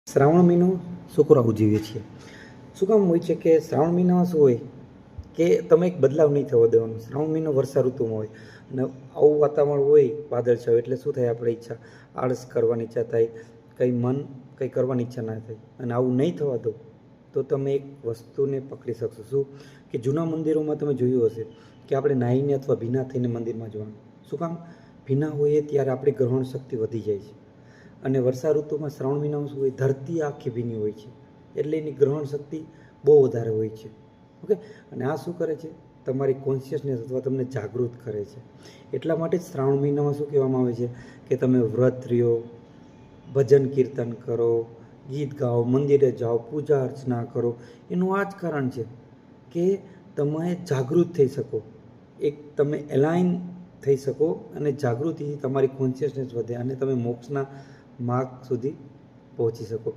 શ્રાવણ મહિનો શુક્ર ઉજવીએ છીએ. શું કામ હોય છે કે શ્રાવણ મહિનામાં શું હોય કે તમે એક બદલાવ નહીં થવા દેવાનો. શ્રાવણ મહિનો વર્ષા ઋતુમાં હોય અને આવું વાતાવરણ હોય વાદળછાયું, એટલે શું થાય, આપણે ઈચ્છા આળસ કરવાની ઈચ્છા થાય, કંઈ કરવાની ઈચ્છા ના થાય. અને આવું નહીં થવા દો તો તમે એક વસ્તુને પકડી શકશો. શું કે જૂના મંદિરોમાં તમે જોયું હશે કે આપણે નાહીને અથવા ભીના થઈને મંદિરમાં જવાનું. શું કામ? ભીના હોઈએ ત્યારે આપણી ગ્રહણ શક્તિ વધી જાય છે. અને વર્ષા ઋતુમાં શ્રાવણ મહિનામાં શું હોય, ધરતી આખી ભીની હોય છે, એટલે એની ગ્રહણ શક્તિ બહુ વધારે હોય છે. ઓકે. અને આ શું કરે છે, તમારી કોન્શિયસનેસ અથવા તમને જાગૃત કરે છે. એટલા માટે જ શ્રાવણ મહિનામાં શું કહેવામાં આવે છે કે તમે વ્રત રહ્યો, ભજન કીર્તન કરો, ગીત ગાઓ, મંદિરે જાઓ, પૂજા અર્ચના કરો. એનું આ જ કારણ છે કે તમે જાગૃત થઈ શકો, એક તમે એલાઇન થઈ શકો અને જાગૃતિથી તમારી કોન્શિયસનેસ વધે અને તમે મોક્ષના માર્ગ સુધી પહોંચી શકો.